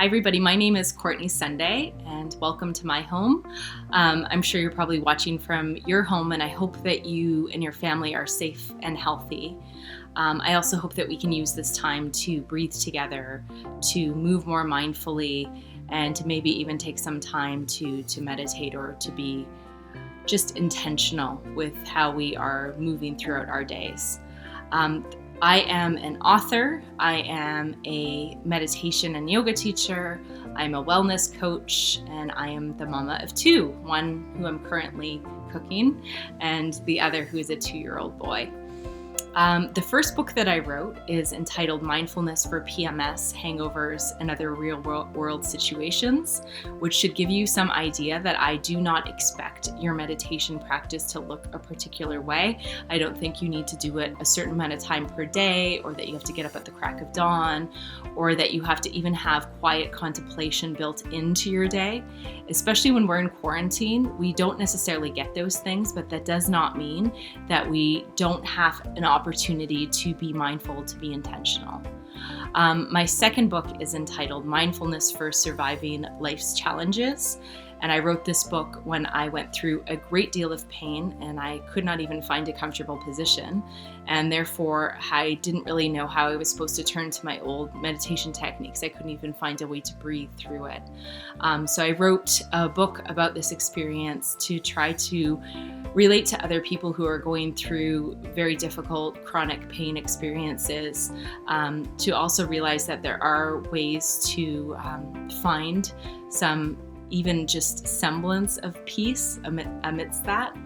Hi everybody, my name is Courtney Sunday and welcome to my home. I'm sure you're probably watching from your home and I hope that you and your family are safe and healthy. I also hope that we can use this time to breathe together, to move more mindfully, and to maybe even take some time to meditate or to be just intentional with how we are moving throughout our days. I am an author, I am a meditation and yoga teacher, I'm a wellness coach, and I am the mama of two, one who I'm currently cooking and the other who is a 2-year-old boy. The first book that I wrote is entitled Mindfulness for PMS, Hangovers, and Other Real World Situations, which should give you some idea that I do not expect your meditation practice to look a particular way. I don't think you need to do it a certain amount of time per day, or that you have to get up at the crack of dawn, or that you have to even have quiet contemplation built into your day. Especially when we're in quarantine, we don't necessarily get those things, but that does not mean that we don't have an opportunity to be mindful, to be intentional. My second book is entitled Mindfulness for Surviving Life's Challenges. And I wrote this book when I went through a great deal of pain and I could not even find a comfortable position. And therefore, I didn't really know how I was supposed to turn to my old meditation techniques. I couldn't even find a way to breathe through it. So I wrote a book about this experience to try to relate to other people who are going through very difficult chronic pain experiences, to also realize that there are ways to find some even just semblance of peace amidst that.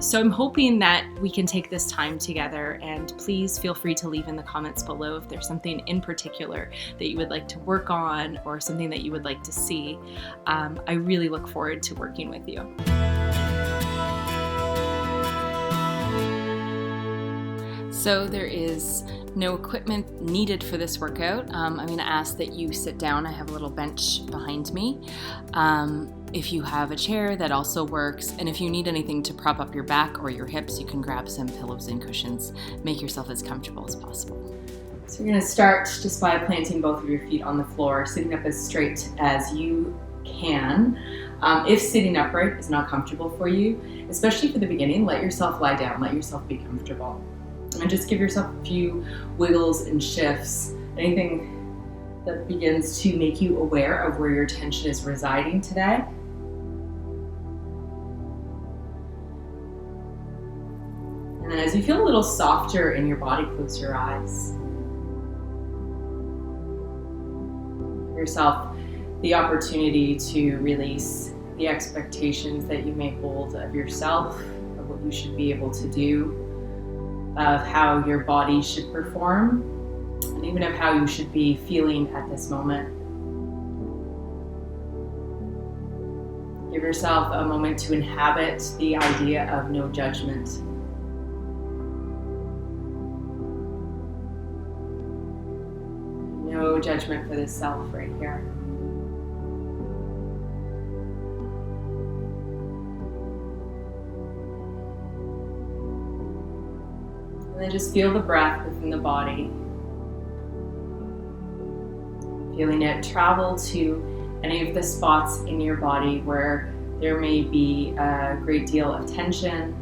So I'm hoping that we can take this time together, and please feel free to leave in the comments below if there's something in particular that you would like to work on or something that you would like to see. I really look forward to working with you. So there is no equipment needed for this workout. I'm going to ask that you sit down. I have a little bench behind me. If you have a chair, that also works. And if you need anything to prop up your back or your hips, you can grab some pillows and cushions. Make yourself as comfortable as possible. So you're going to start just by planting both of your feet on the floor, sitting up as straight as you can. If sitting upright is not comfortable for you, especially for the beginning, let yourself lie down, let yourself be comfortable. And just give yourself a few wiggles and shifts, anything that begins to make you aware of where your tension is residing today. And then as you feel a little softer in your body, close your eyes. Give yourself the opportunity to release the expectations that you may hold of yourself, of what you should be able to do, of how your body should perform, and even of how you should be feeling at this moment. Give yourself a moment to inhabit the idea of no judgment. No judgment for the self right here. And then just feel the breath within the body. Feeling it travel to any of the spots in your body where there may be a great deal of tension,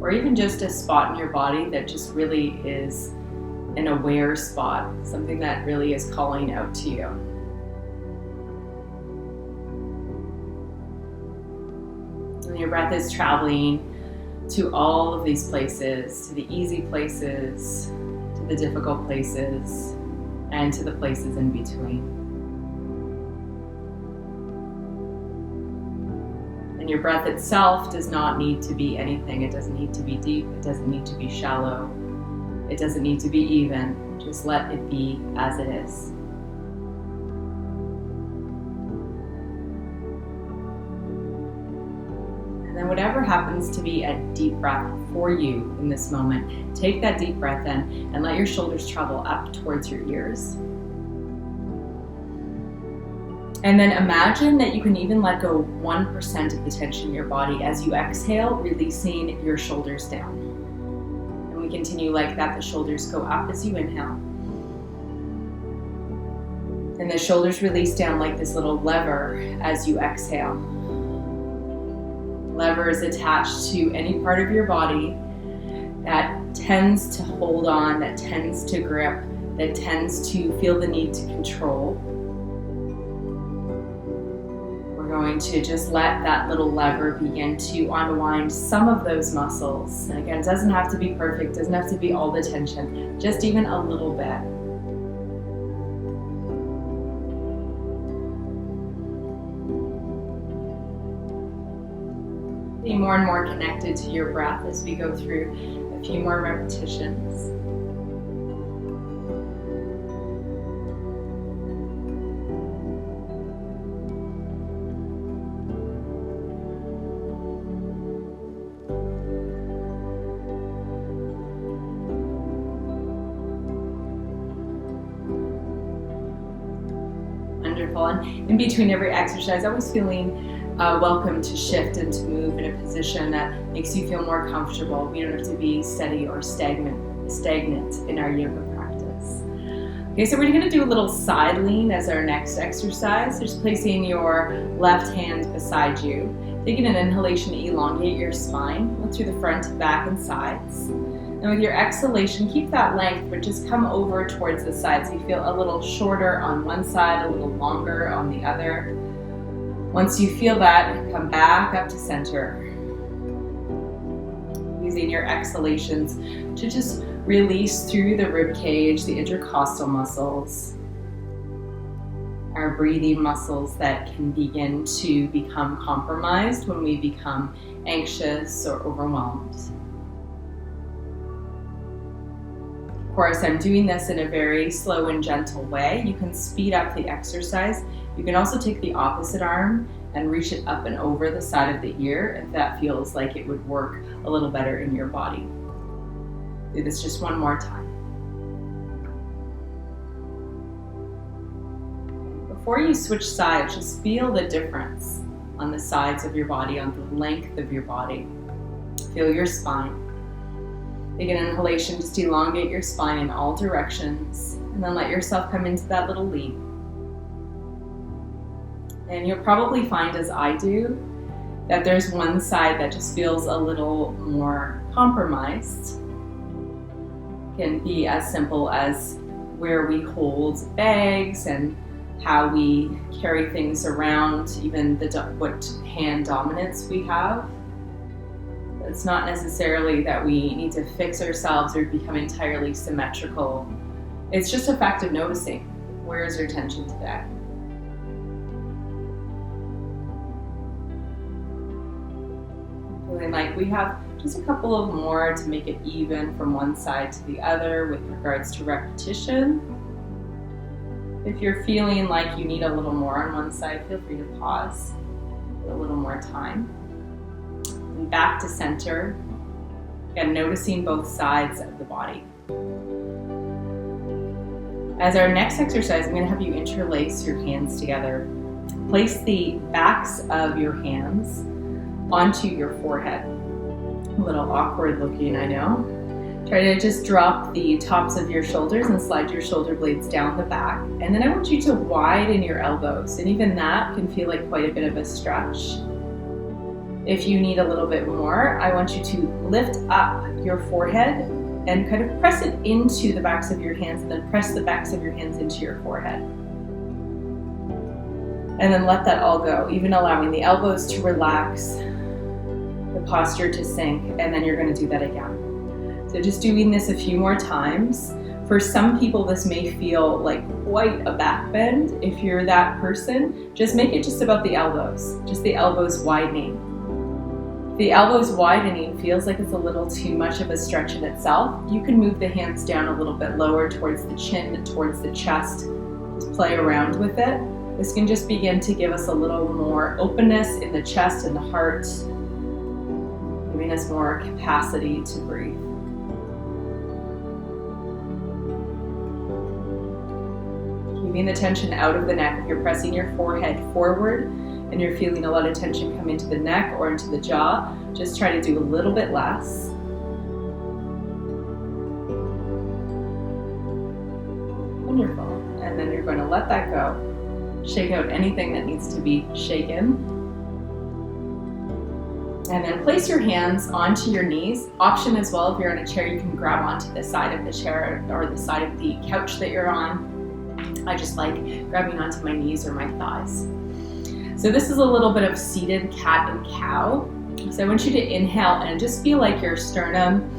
or even just a spot in your body that just really is an aware spot, something that really is calling out to you. And your breath is traveling to all of these places, to the easy places, to the difficult places, and to the places in between. And your breath itself does not need to be anything. It doesn't need to be deep. It doesn't need to be shallow. It doesn't need to be even. Just let it be as it is. And then whatever happens to be a deep breath for you in this moment, take that deep breath in and let your shoulders travel up towards your ears. And then imagine that you can even let go 1% of the tension in your body as you exhale, releasing your shoulders down. And we continue like that. The shoulders go up as you inhale. And the shoulders release down like this little lever as you exhale. Lever is attached to any part of your body that tends to hold on, that tends to grip, that tends to feel the need to control. We're going to just let that little lever begin to unwind some of those muscles. And again, it doesn't have to be perfect, doesn't have to be all the tension, just even a little bit. Be more and more connected to your breath as we go through a few more repetitions. Wonderful. And in between every exercise, always feeling welcome to shift and to move in a position that makes you feel more comfortable. We don't have to be steady or stagnant in our yoga practice. Okay, so we're going to do a little side lean as our next exercise. Just placing your left hand beside you. Taking an inhalation to elongate your spine. Look through the front, back, and sides. And with your exhalation, keep that length, but just come over towards the sides. So you feel a little shorter on one side, a little longer on the other. Once you feel that, come back up to center. Using your exhalations to just release through the rib cage, the intercostal muscles, our breathing muscles that can begin to become compromised when we become anxious or overwhelmed. Of course, I'm doing this in a very slow and gentle way. You can speed up the exercise. You can also take the opposite arm and reach it up and over the side of the ear if that feels like it would work a little better in your body. Do this just one more time. Before you switch sides, just feel the difference on the sides of your body, on the length of your body. Feel your spine. Take an inhalation, just elongate your spine in all directions, and then let yourself come into that little lean. And you'll probably find, as I do, that there's one side that just feels a little more compromised. It can be as simple as where we hold bags and how we carry things around, even what hand dominance we have. It's not necessarily that we need to fix ourselves or become entirely symmetrical. It's just a fact of noticing, where is your tension today? Feeling like we have just a couple of more to make it even from one side to the other with regards to repetition. If you're feeling like you need a little more on one side, feel free to pause for a little more time. And back to center. Again, noticing both sides of the body. As our next exercise, I'm going to have you interlace your hands together. Place the backs of your hands onto your forehead. A little awkward looking, I know. Try to just drop the tops of your shoulders and slide your shoulder blades down the back. And then I want you to widen your elbows. And even that can feel like quite a bit of a stretch. If you need a little bit more, I want you to lift up your forehead and kind of press it into the backs of your hands, and then press the backs of your hands into your forehead. And then let that all go, even allowing the elbows to relax, the posture to sink, and then you're going to do that again. So just doing this a few more times. For some people, this may feel like quite a back bend. If you're that person, just make it just about the elbows, just the elbows widening. If the elbows widening feels like it's a little too much of a stretch in itself, you can move the hands down a little bit lower towards the chin, towards the chest. Just play around with it. This can just begin to give us a little more openness in the chest and the heart, giving us more capacity to breathe. Keeping the tension out of the neck. If you're pressing your forehead forward and you're feeling a lot of tension come into the neck or into the jaw, just try to do a little bit less. Wonderful. And then your going to let that go. Shake out anything that needs to be shaken. And then place your hands onto your knees. Option as well, if you're in a chair, you can grab onto the side of the chair or the side of the couch that you're on. I just like grabbing onto my knees or my thighs. So this is a little bit of seated cat and cow. So I want you to inhale and just feel like your sternum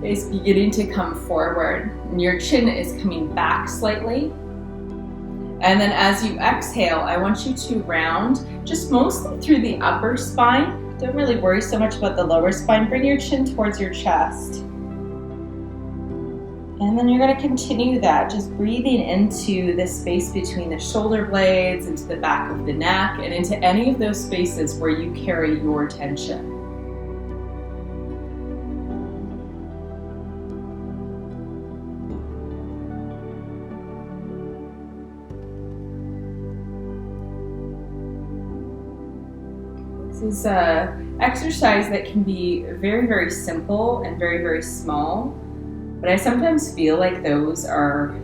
is beginning to come forward and your chin is coming back slightly. And then as you exhale, I want you to round just mostly through the upper spine. Don't really worry so much about the lower spine. Bring your chin towards your chest. And then you're going to continue that, just breathing into the space between the shoulder blades, into the back of the neck, and into any of those spaces where you carry your tension. This is an exercise that can be very, very simple and very, very small. But I sometimes feel like those are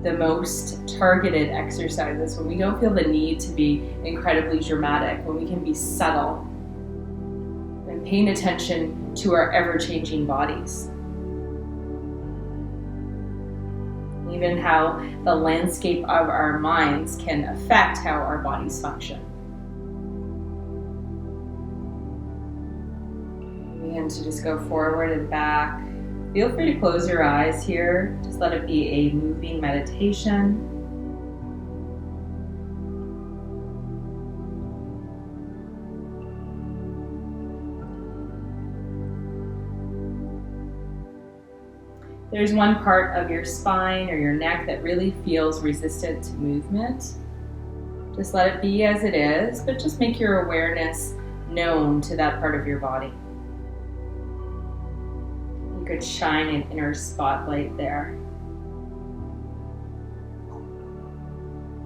the most targeted exercises when we don't feel the need to be incredibly dramatic, when we can be subtle and paying attention to our ever-changing bodies. Even how the landscape of our minds can affect how our bodies function. Begin to just go forward and back. Feel free to close your eyes here. Just let it be a moving meditation. There's one part of your spine or your neck that really feels resistant to movement. Just let it be as it is, but just make your awareness known to that part of your body. Could shine an inner spotlight there.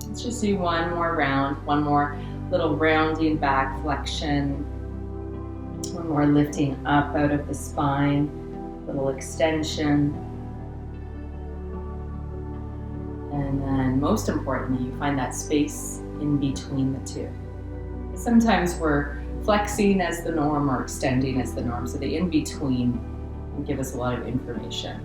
Let's just do one more round, one more little rounding back flexion, one more lifting up out of the spine, little extension. And then most importantly, you find that space in between the two. Sometimes we're flexing as the norm or extending as the norm, so the in-between and give us a lot of information.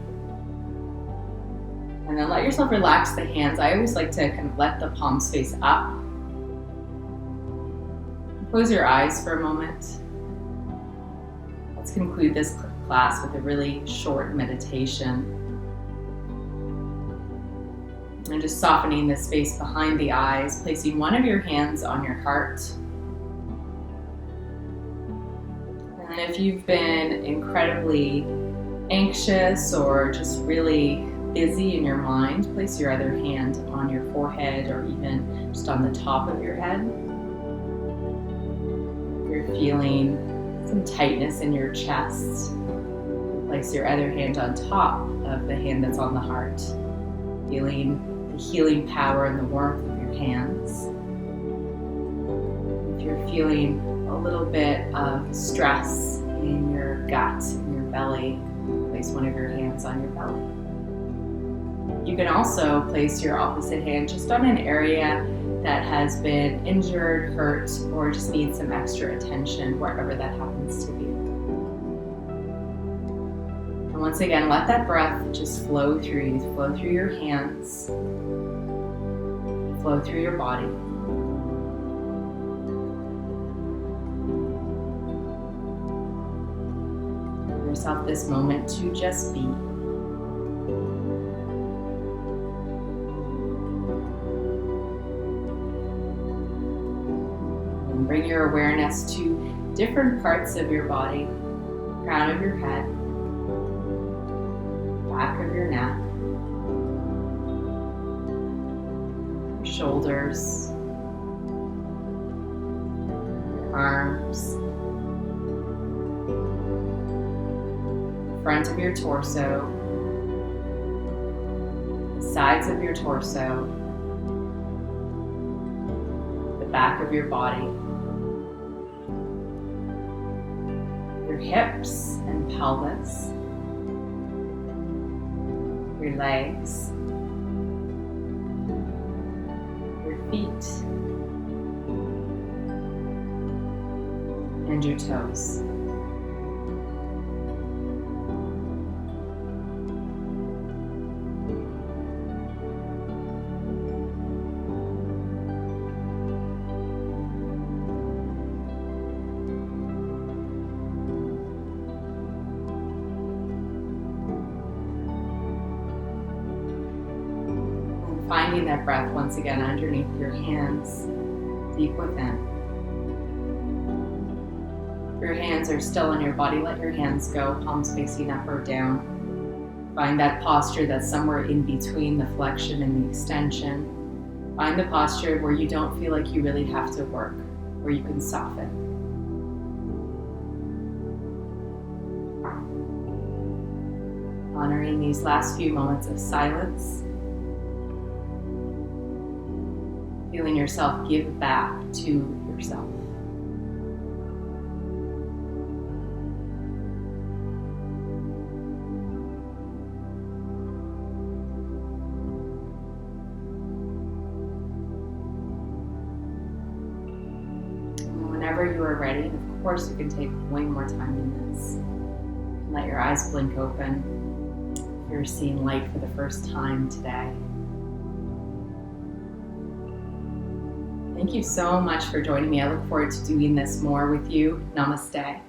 And then let yourself relax the hands. I always like to kind of let the palms face up. Close your eyes for a moment. Let's conclude this class with a really short meditation. And just softening the space behind the eyes, placing one of your hands on your heart. And if you've been incredibly anxious or just really busy in your mind, place your other hand on your forehead or even just on the top of your head. If you're feeling some tightness in your chest, place your other hand on top of the hand that's on the heart, feeling the healing power and the warmth of your hands. If you're feeling a little bit of stress in your gut, in your belly, place one of your hands on your belly. You can also place your opposite hand just on an area that has been injured, hurt, or just needs some extra attention, wherever that happens to be. And once again, let that breath just flow through you, flow through your hands, flow through your body. Give yourself this moment to just be. And bring your awareness to different parts of your body, crown of your head, back of your neck, your shoulders, your arms, the front of your torso, the sides of your torso, the back of your body, your hips and pelvis, your legs, and your toes. Finding that breath once again underneath your hands, deep within. If your hands are still on your body, let your hands go, palms facing up or down. Find that posture that's somewhere in between the flexion and the extension. Find the posture where you don't feel like you really have to work, where you can soften. Honoring these last few moments of silence. Feeling yourself give back to yourself. And whenever you are ready, of course you can take way more time in this. Let your eyes blink open if you're seeing light for the first time today. Thank you so much for joining me. I look forward to doing this more with you. Namaste.